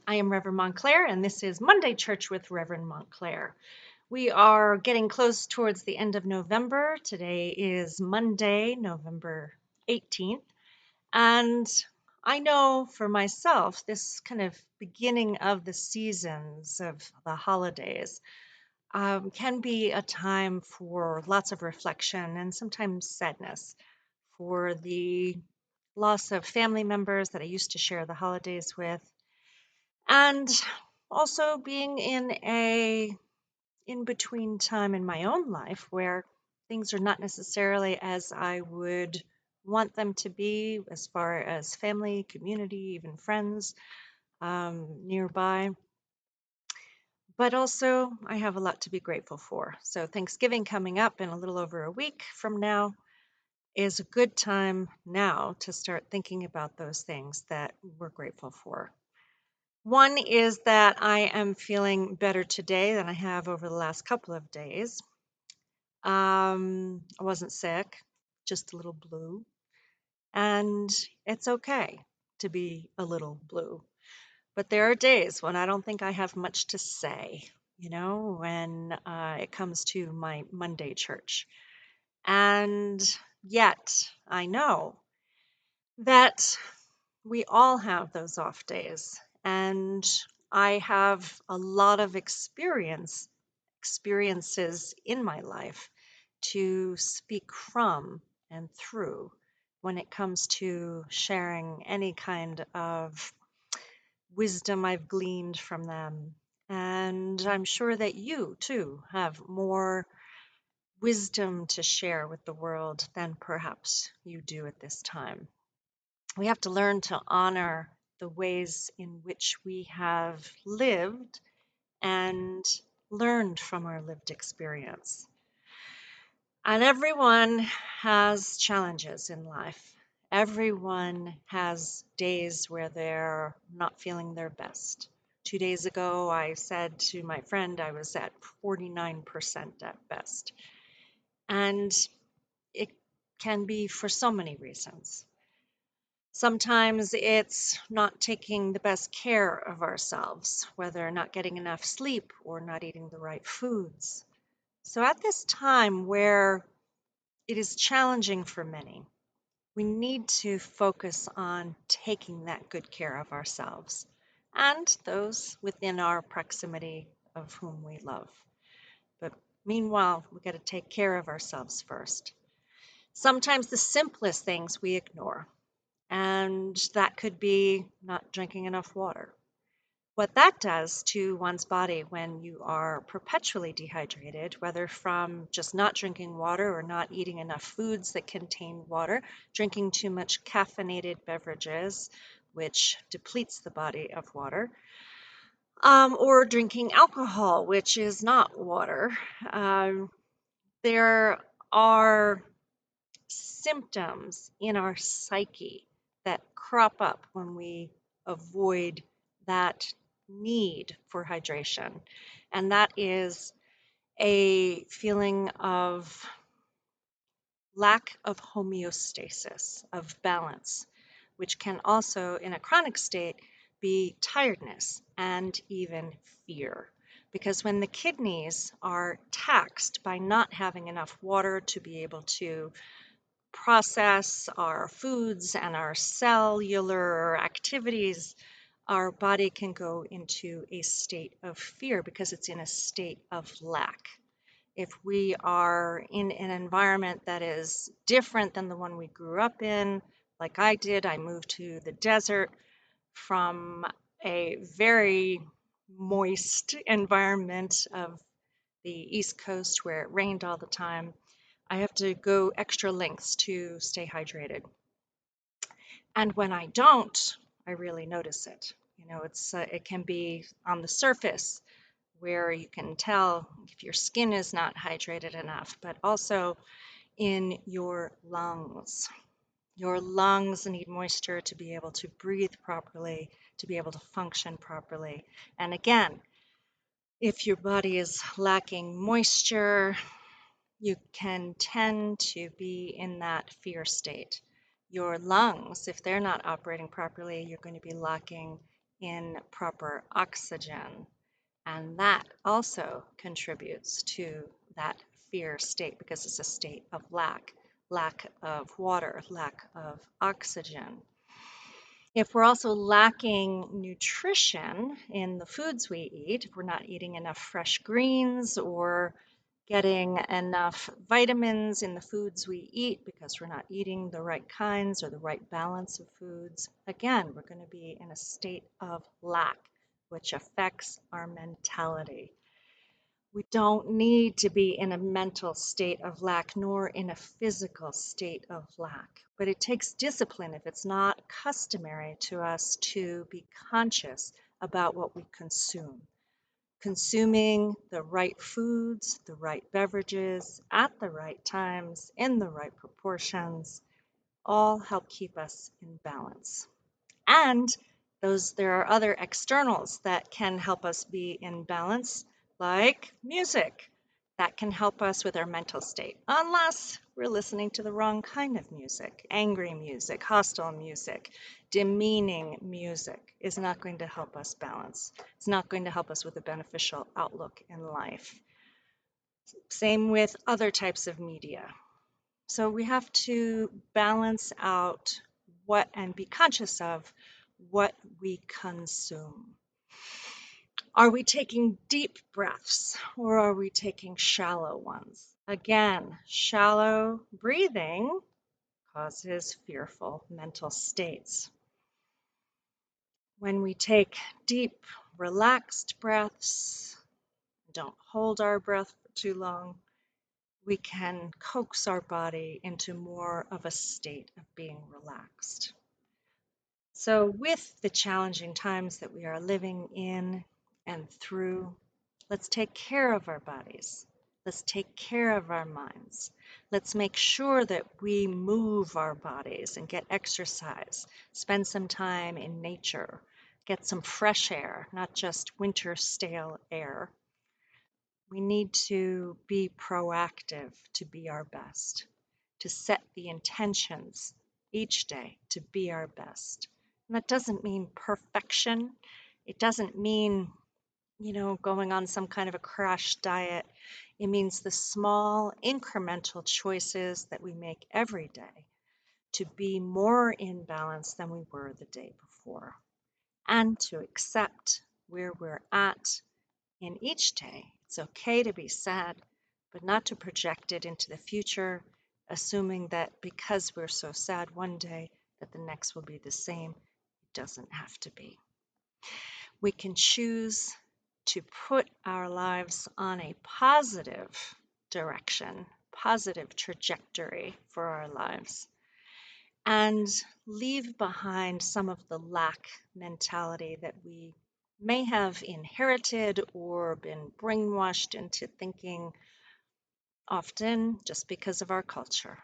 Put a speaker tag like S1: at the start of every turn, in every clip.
S1: I am Reverend Montclair, and this is Monday Church with Reverend Montclair. We are getting close towards the end of November. Today is Monday, November 18th. And I know for myself, this kind of beginning of the seasons of the holidays can be a time for lots of reflection and sometimes sadness for the loss of family members that I used to share the holidays with, and also being in a in between time in my own life where things are not necessarily as I would want them to be as far as family, community, even friends nearby. But also, I have a lot to be grateful for. So, Thanksgiving coming up in a little over a week from now is a good time now to start thinking about those things that we're grateful for. One is that I am feeling better today than I have over the last couple of days. I wasn't sick, just a little blue. And it's okay to be a little blue. But there are days when I don't think I have much to say, when it comes to my Monday church. And yet I know that we all have those off days. And I have a lot of experiences in my life to speak from and through when it comes to sharing any kind of wisdom I've gleaned from them. And I'm sure that you too have more wisdom to share with the world than perhaps you do at this time. We have to learn to honor the ways in which we have lived and learned from our lived experience. And everyone has challenges in life. Everyone has days where they're not feeling their best. 2 days ago, I said to my friend I was at 49% at best. And it can be for so many reasons. Sometimes it's not taking the best care of ourselves, whether not getting enough sleep or not eating the right foods. So at this time where it is challenging for many, we need to focus on taking that good care of ourselves and those within our proximity of whom we love. But meanwhile, we got to take care of ourselves first. Sometimes the simplest things we ignore, and that could be not drinking enough water. What that does to one's body when you are perpetually dehydrated, whether from just not drinking water or not eating enough foods that contain water, drinking too much caffeinated beverages, which depletes the body of water, or drinking alcohol, which is not water. There are symptoms in our psyche that crop up when we avoid that need for hydration. And that is a feeling of lack of homeostasis, of balance, which can also, in a chronic state, be tiredness and even fear. Because when the kidneys are taxed by not having enough water to be able to process our foods and our cellular activities, our body can go into a state of fear because it's in a state of lack. If we are in an environment that is different than the one we grew up in, like I did, I moved to the desert from a very moist environment of the East Coast where it rained all the time. I have to go extra lengths to stay hydrated. And when I don't, I really notice it. It can be on the surface where you can tell if your skin is not hydrated enough, but also in your lungs. Your lungs need moisture to be able to breathe properly, to be able to function properly. And again, if your body is lacking moisture, you can tend to be in that fear state. Your lungs, if they're not operating properly, you're going to be lacking in proper oxygen. And that also contributes to that fear state because it's a state of lack of water, lack of oxygen. If we're also lacking nutrition in the foods we eat, if we're not eating enough fresh greens or getting enough vitamins in the foods we eat because we're not eating the right kinds or the right balance of foods, again, we're going to be in a state of lack, which affects our mentality. We don't need to be in a mental state of lack nor in a physical state of lack. But it takes discipline if it's not customary to us to be conscious about what we consume. Consuming the right foods, the right beverages, at the right times, in the right proportions, all help keep us in balance. And there are other externals that can help us be in balance, like music. That can help us with our mental state, unless we're listening to the wrong kind of music. Angry music, hostile music, demeaning music is not going to help us balance. It's not going to help us with a beneficial outlook in life. Same with other types of media. So we have to balance out what and be conscious of what we consume. Are we taking deep breaths or are we taking shallow ones? Again, shallow breathing causes fearful mental states. When we take deep, relaxed breaths, don't hold our breath for too long, we can coax our body into more of a state of being relaxed. So, with the challenging times that we are living in and through, let's take care of our bodies. Let's take care of our minds. Let's make sure that we move our bodies and get exercise, spend some time in nature, get some fresh air, not just winter stale air. We need to be proactive to be our best, to set the intentions each day to be our best. And that doesn't mean perfection. It doesn't mean, going on some kind of a crash diet. It means the small incremental choices that we make every day to be more in balance than we were the day before and to accept where we're at in each day. It's okay to be sad, but not to project it into the future, assuming that because we're so sad one day, that the next will be the same. It doesn't have to be. We can choose to put our lives on a positive direction, positive trajectory for our lives, and leave behind some of the lack mentality that we may have inherited or been brainwashed into thinking, often just because of our culture.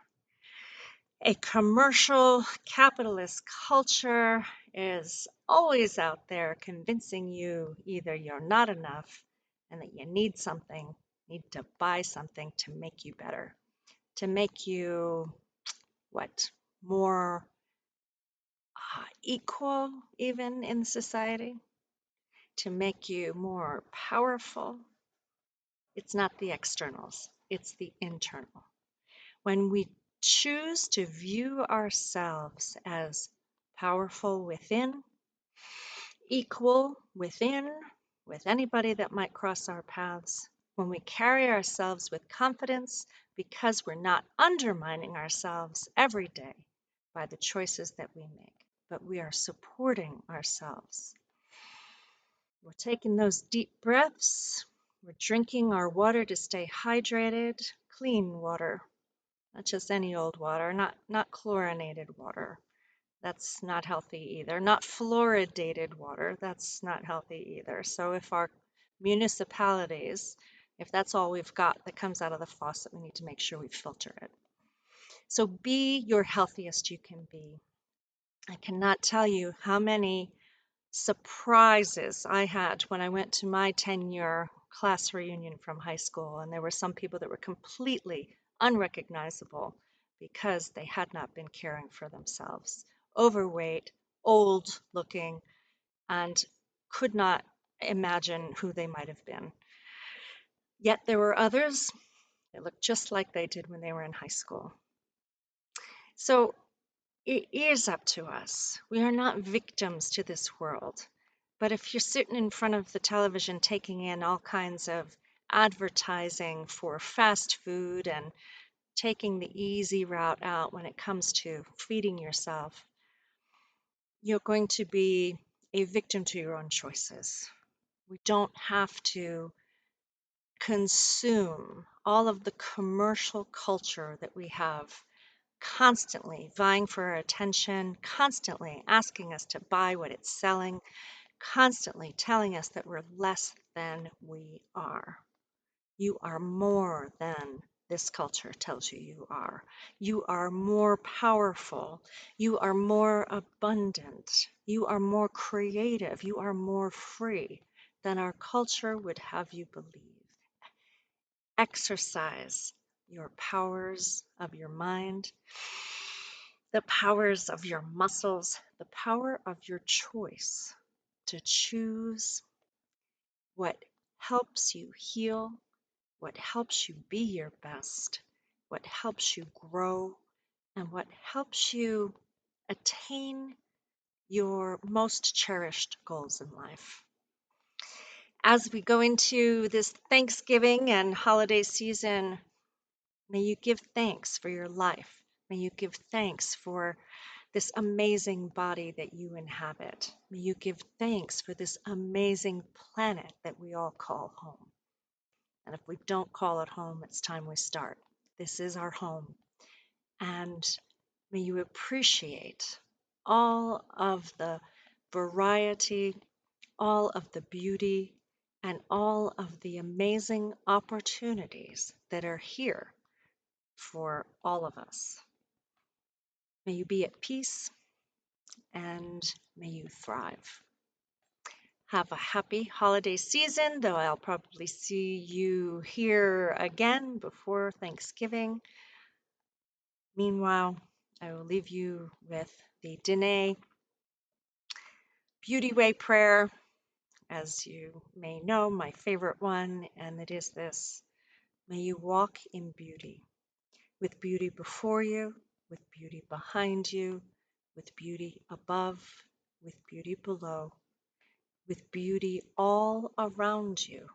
S1: A commercial capitalist culture is always out there convincing you either you're not enough and that you need to buy something to make you better, to make you more equal even in society, to make you more powerful. It's not the externals, it's the internal. When we choose to view ourselves as powerful within, equal within, with anybody that might cross our paths, when we carry ourselves with confidence because we're not undermining ourselves every day by the choices that we make, but we are supporting ourselves. We're taking those deep breaths. We're drinking our water to stay hydrated, clean water, not just any old water, not chlorinated water. That's not healthy either. Not fluoridated water. That's not healthy either. So if our municipalities, if that's all we've got that comes out of the faucet, we need to make sure we filter it. So be your healthiest you can be. I cannot tell you how many surprises I had when I went to my 10-year class reunion from high school, and there were some people that were completely unrecognizable because they had not been caring for themselves. Overweight, old looking, and could not imagine who they might have been. Yet there were others that looked just like they did when they were in high school. So it is up to us. We are not victims to this world. But if you're sitting in front of the television taking in all kinds of advertising for fast food and taking the easy route out when it comes to feeding yourself, you're going to be a victim to your own choices. We don't have to consume all of the commercial culture that we have, constantly vying for our attention, constantly asking us to buy what it's selling, constantly telling us that we're less than we are. You are more than this culture tells you you are. You are more powerful. You are more abundant. You are more creative. You are more free than our culture would have you believe. Exercise your powers of your mind, the powers of your muscles, the power of your choice to choose what helps you heal, what helps you be your best, what helps you grow, and what helps you attain your most cherished goals in life. As we go into this Thanksgiving and holiday season, may you give thanks for your life. May you give thanks for this amazing body that you inhabit. May you give thanks for this amazing planet that we all call home. And if we don't call it home, it's time we start. This is our home. And may you appreciate all of the variety, all of the beauty, and all of the amazing opportunities that are here for all of us. May you be at peace and may you thrive. Have a happy holiday season, though I'll probably see you here again before Thanksgiving. Meanwhile, I will leave you with the Dene Beauty Way prayer, as you may know, my favorite one, and it is this: may you walk in beauty, with beauty before you, with beauty behind you, with beauty above, with beauty below, with beauty all around you.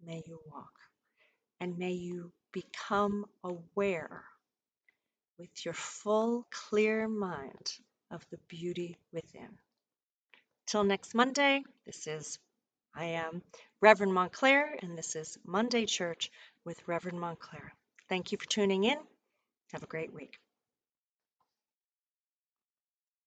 S1: May you walk, and may you become aware with your full, clear mind of the beauty within. Till next Monday, I am Reverend Montclair, and this is Monday Church with Reverend Montclair. Thank you for tuning in. Have a great week.